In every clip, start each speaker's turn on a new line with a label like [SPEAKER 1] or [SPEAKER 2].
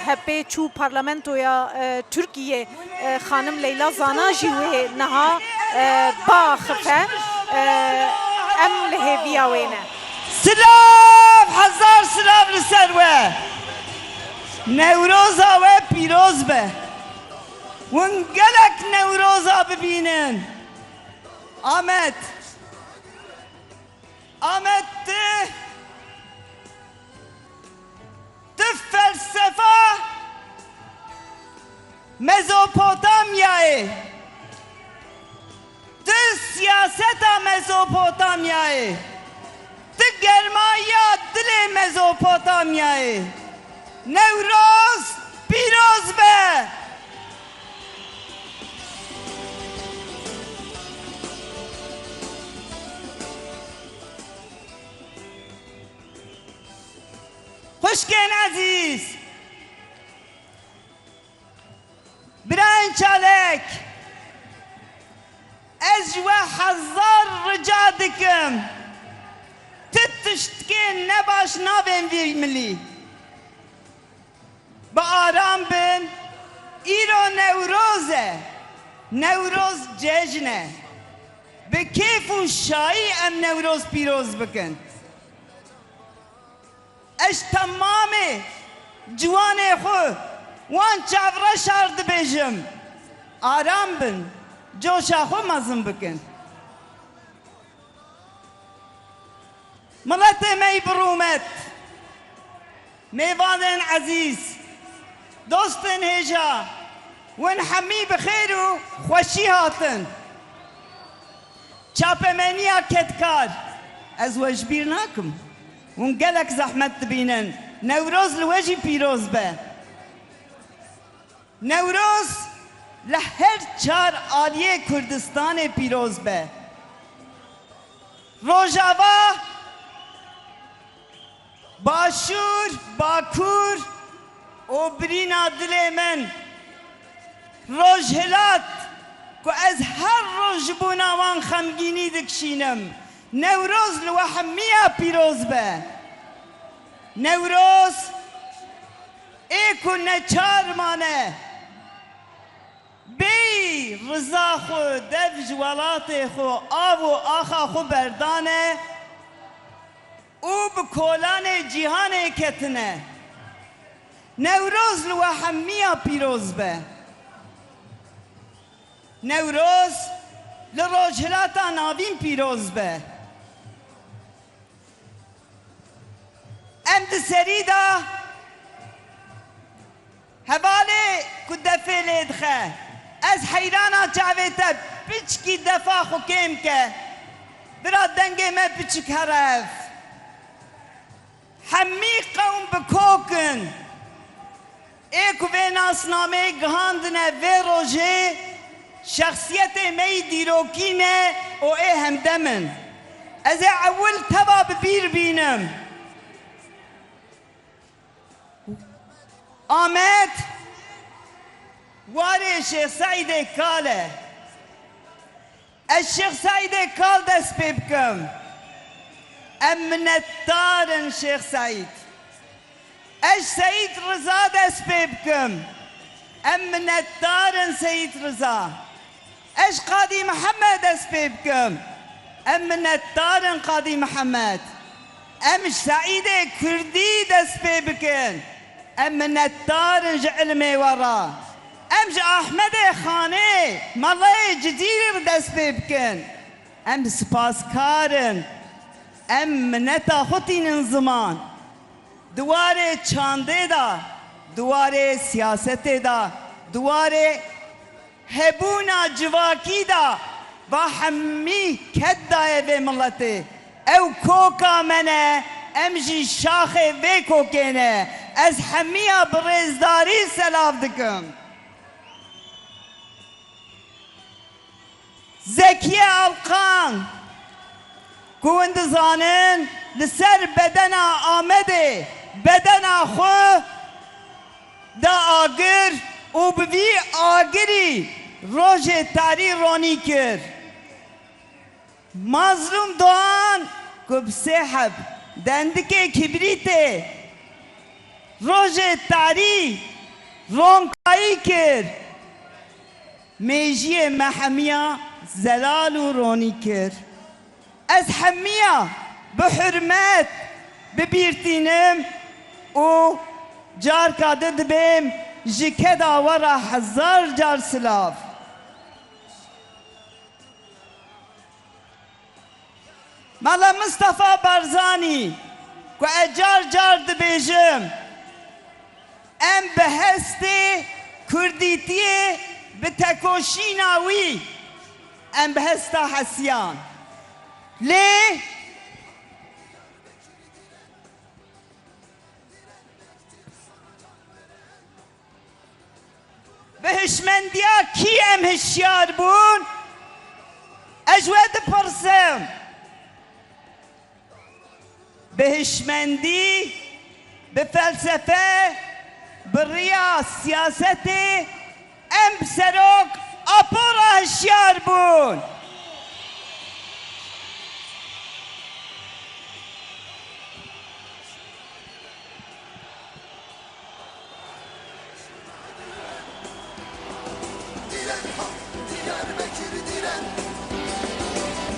[SPEAKER 1] هپی چو پارلمنتو یا ترکیه خانم لیلا زانا جیوه نها با خفه ام لهویا وینه
[SPEAKER 2] سلاف هزار سلاف لسروه نوروزا و پیروز به ونگلک نوروزا ببینن آمد تو فلسفه مزوپوتامیای تو سیاست مزوپوتامیای تو گرمایا دل مزوپوتامیای نوروز پیروز به خوشگین عزیز برای چالک از و هزار رجا دکم تشتکین نباش نابین وی ملی با آرام بین ایرو نوروزه نوروز جشنه به کیف و شایی ام نوروز پیروز بکن اش تمام جوان خو وان چاوره شارد بیجم آرام بن جوشا خو مزم بکن ملت می برومت میوانن عزیز دوستن هجا ون حمی بخیر و خوشی هاتن چاپمنیا کتکار از وجبیر ناکم ون گلک زحمت بینن نوروز لوجی پیروز به نوروز لهر چار آلیه کردستان پیروز به روژاوا باشور باکور و برینا دل من روژ هلات که از هر روژ بوناوان خمگینی دکشینم نوروز لوحمیا پیروز به نوروز ایکو نچار مانه بی رضا خو دف جوالات خو آب و آخا خو بردانه او بکولان جیهان کتنه نوروز لوحمیا پیروز به نوروز لروجهلاتا ناوین پیروز به ام دسریدا هباله کدفه لیدخه از حیرانا چاویتا پچکی دفا خو کم که برا دنگه ما پچک هرف همی قوم بکوکن ایکو به ناسنامه گهاندنه و روژه شخصیت می دیروکینه و ای همدمن از اول تبا ببیر بینم آمد واری شیخ سعید کاله الشيخ سعيد کال دست بکم امنتدارن شیخ سعید اش سعید رضا دست بکم امنتدارن سعید رضا اش قاضي محمد دست بکم امنتدارن قاضي محمد امش سعيد كردي دست بکن امنتدارن علمي ورا امش احمد خانه مالای جزیره دست بکن ام سپاسکارن ام نتا خطین زمان دواره چانده دا دواره سیاست دا دواره هبونا جواکی دا و همی کد دای به ملته او کوکا منه امجی شاخ و کوکینه از همیا برزداری سلاف دکم زکی القان گوند زانن لسر بدنا آمده بدنا خو دا آگر و بوی آگری روژ تاری رونی کر مظلوم دوان کب سحب دندک کبریت روژ تاری رونقایی کرد میجی محمیا زلال و رونی کرد از همیا به حرمت ببیرتینم و جار کاده دبیم جکه داورا 1000 جار سلاف مالا مصطفى بارزاني و اجار جار دبیجم ام بهستی کردیتی به تکوشی ناوی ام بهستا حسیان لی به هشمندیا کی ام هشیار بون اجواد پرسم به هشمندی به فلسفه به ریا سیاست ام سروک اپورا هشیار بون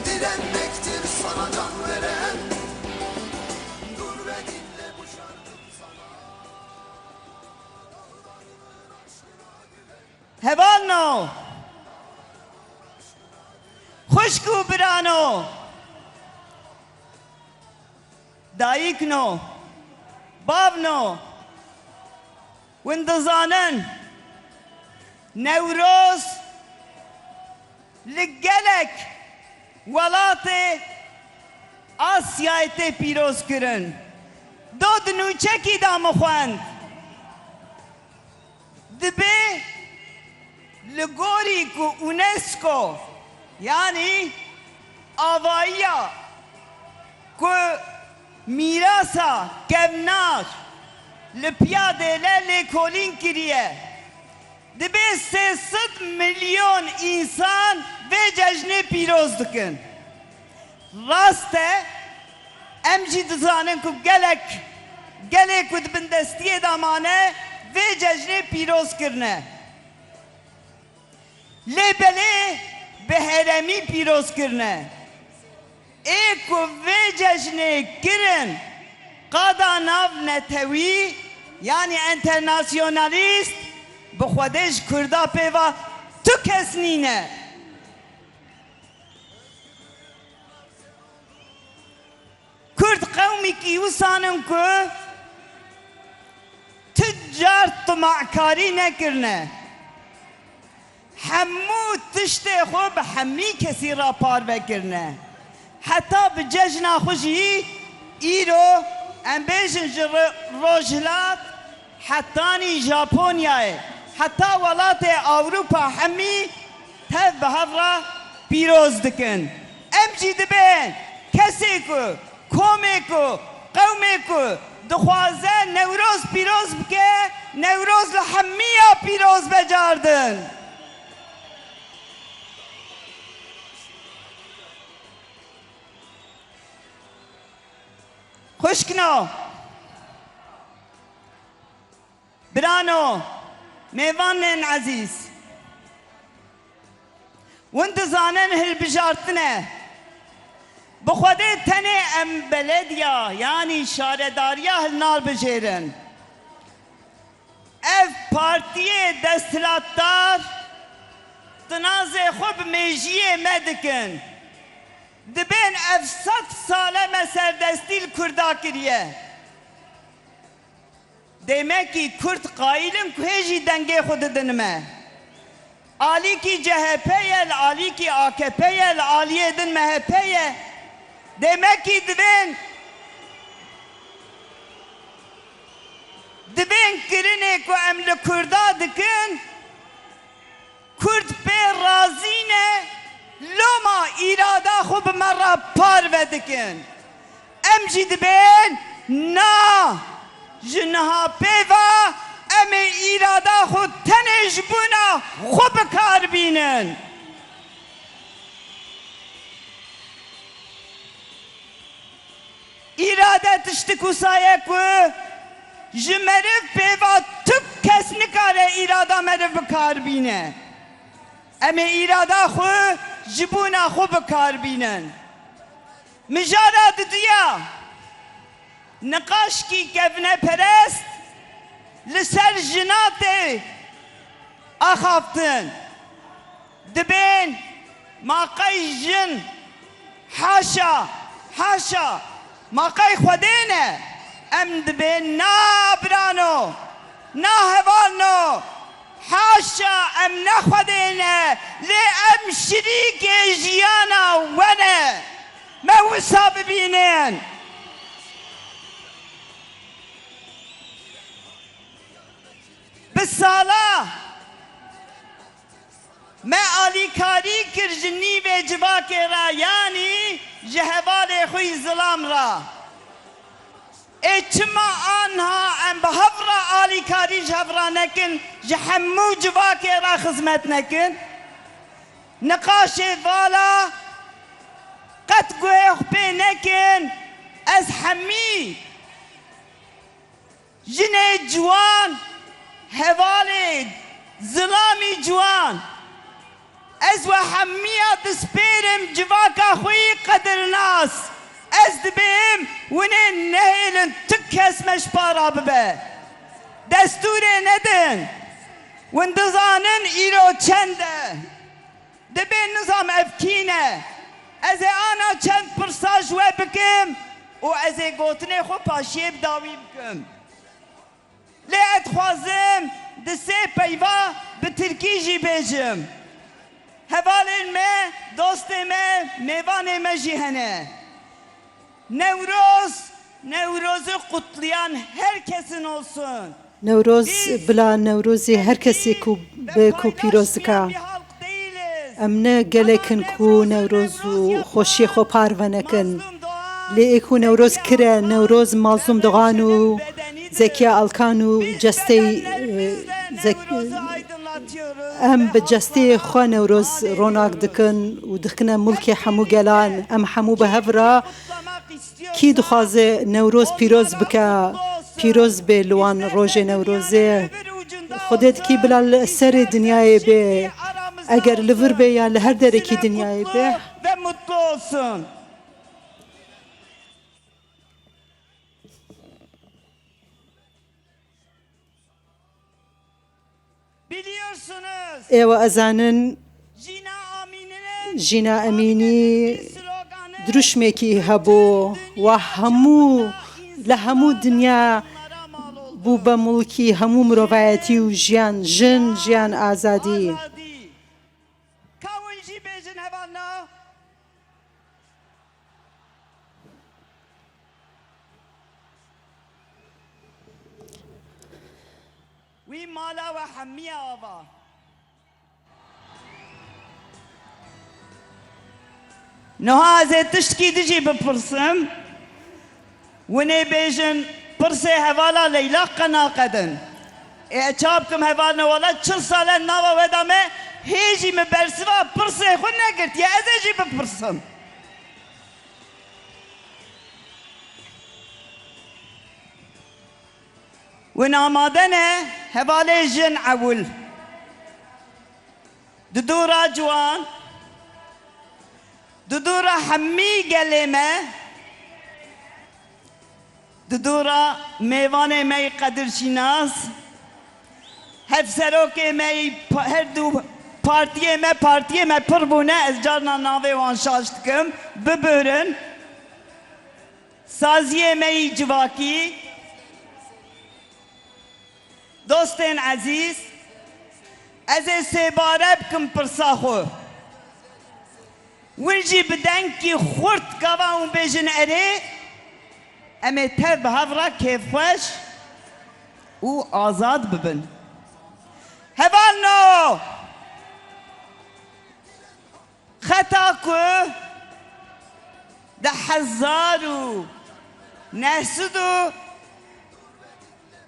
[SPEAKER 3] Direnmektir sana can veren. Dur ve dinle bu şarkım sana.
[SPEAKER 2] هوانو خشکو برانو دایکنو بابنو وندزانن نوروز لگلک ولات آسیایت پیروز کرن دو دنوچکی دام خواند دبه لگوری کو اونسکو یعنی آوائیا کو میراسا کمنار لپیاده لی کولین کریه دبه 300 میلیون انسان و جشن پیروز دکن راسته امجی دزانن کو گلک و دبندستی دامانه و جشن پیروز کرنه لیبله به هرمی پیروز کرنه ایکو و جشن کرن قادا ناو نتوی یعنی انترناسیونالیست به خودش کردا پیوا تو کس نینه کرد قومی که یوسانم که تجار طمعکاری نکرنه همو تشت خوب همی کسی را پار کرنه حتی به جشن خوشی ایرو ام بیشن روجلات حتانی ژاپنیای حتی ولات اروپا همی تف به هفرا پیروز دکن ام جی دبین کسی کو کومی کو قومی کو دخوازه نوروز پیروز بکه نوروز لحمیا پیروز بجاردن خوشکنو برانو میوانن عزیز وانت زانن هل بجارتنه بخوده تنه ام بلدیا یعنی شارداریا هل نار بجیرن اف پارتی دستلاتدار تناز خوب میجیه مدکن دبین اف 100 ساله مسردستیل کردا کریه دیمکی کرد قایلم که هیچی دنگه خود دنمه آلی کی CHP'ye آلی کی AKP'ye آلیه دن MHP'ye دیمکی دبین کرنه که امل کردا دکن کرد پی رازینه لما ایرادا خوب مرا پار ودکن ام جی دبین نا جنها پیوا ام ایرادا خود تنش بونا خوب کار بینن ایرادا تشتکو سایه که جمرف پیوا تک کس نکاره مر بکار بینه ام ایرادا خو جبونا خو بکار بینن مجارا دیا نقاش کی گفنه پرست لسر جنات اخافتن دبین ما قی جن حاشا ما قی خودینه ام دبین نا برانو نا هوانو حاشا ام نخودینه لی ام شریک جیانا ونه ما وسا ببینین بسالا ما آلیکاری کرجنی و جواک را یعنی جهوال خوی ظلام را اچما آنها ام بهفرا آلیکاری جهورا نکن جهمو جواک را خدمت نکن نقاش والا قد گوه خبه نکن از همی جن جوان هوال ظلامی جوان از و همیات سپیرم جواکا خوی قدر ناس از دبیم ونه نهیلن تک اسمش پارا ببه دستور ندن وندزانن ایرو چنده دبین نظام افکینه از آنا چند پرساج و بکم و از گوتنه خو پاشیب داوی بکم لیت خوازم دسه پیوا به ترکی جی بیجم هوالین me دوست me میوان me جیهنه Nevruz kutlayan herkesin olsun.
[SPEAKER 4] نوروز بلا نوروزی هر کسی کو پیروز که امنه گلکن کو نوروز و خوشی خو پارونکن لی اکو نوروز کره نوروز مازم دغان و زکیه الکان و جسته ام به جسته خو نوروز روناق دکن و دکن ملک همو گلان ام همو به هفرا کی دخوازه نوروز پیروز بکه پیروز به لوان روز نوروزه خودت کی بلا سر دنیای به اگر لور به یا لهر دره کی دنیای به
[SPEAKER 2] ve mutlu olsun. Biliyorsunuz
[SPEAKER 4] ایوه ازانن
[SPEAKER 2] Jina Amini'nin
[SPEAKER 4] جینا امینی
[SPEAKER 2] sloganı
[SPEAKER 4] دروشمێکی هەبوو و هەموو لە هەموو دنیا بوو بە مڵکی هەموو مرۆڤایەتی و ژیان ژن ژیان ئازادی
[SPEAKER 2] azadi. Kavunji bejin hevanna وی مالا و حمیه آوا نها از تشکی دیجی بپرسم و نه بیجن پرسه حوالا لیلا قنا قدن اعچاب کم حوالا والا 40 ساله نوا ودامه هیجی مبرسوا پرسه خود نگرد یا از ایجی بپرسم و نامادنه حواله جن عول دورا جوان دورا حمی گلیمه دورا میوان می قدر شناس هر سروک می هر دو پارتی می پر بونه از جارنا ناوه وان شاشت کم ببرن سازی می جواکی دوستین عزیز از سباره بکم پرساخو ورجی بدن کی خورد کاوان بیجن اره اما تب هفرا کیف خوش و آزاد ببن هوانو خطا کو ده هزارو نسدو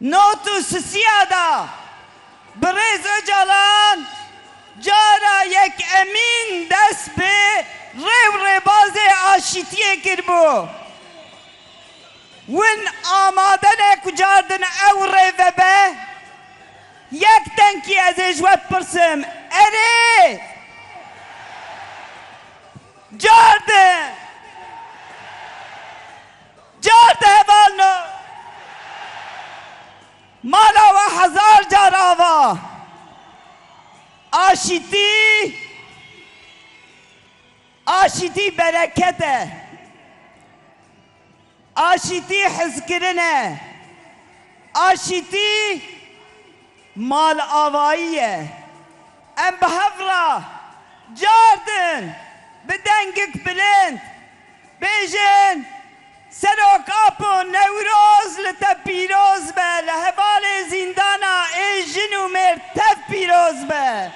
[SPEAKER 2] نوتو سسیادا بریز جلان جارا یک امین دست به ریو باز آشیتیه کربو ون آمادن کجاردن او ریو به یک تن Denki ez ê ji we pirsim. Erê! Cardin! Card hevalno! Mala ve hazar carava! Aşiti berekete! Aşiti hizkirine! Aşiti mal avaiye! Em behevra! Cardin! Bedengik bilind! Bejin! Serokapı Nevroz li te pîroz be! Li hevalê zîndana ê jin û mêr tev pîroz be!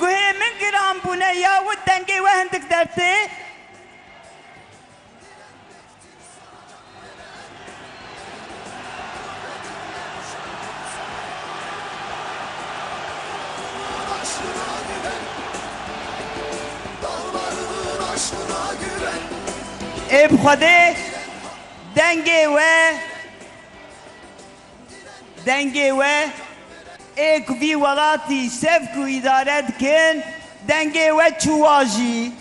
[SPEAKER 2] Guhê min giran bûne ya wî dengê we hindik dertê?
[SPEAKER 3] Aşkına güven, dağlarının aşkına güven.
[SPEAKER 2] Ê bi Xwedê dengê we ê ku vî welatî sevk û îdare dikin dengê we çûwa jî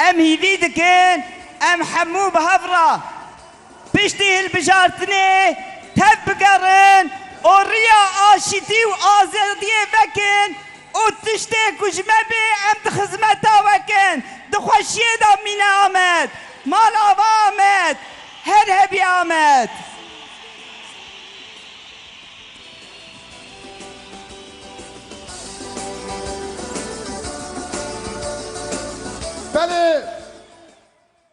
[SPEAKER 2] em hîvî dikin em hemû bi hevra piştî hilbijartinê tev bigerin û riya aşîtî û azadiyê vekin û tiştê ku ji me bê em di xizmeta wekin di xweşiyê da mîne Amed mal ava Amed her hebî Amed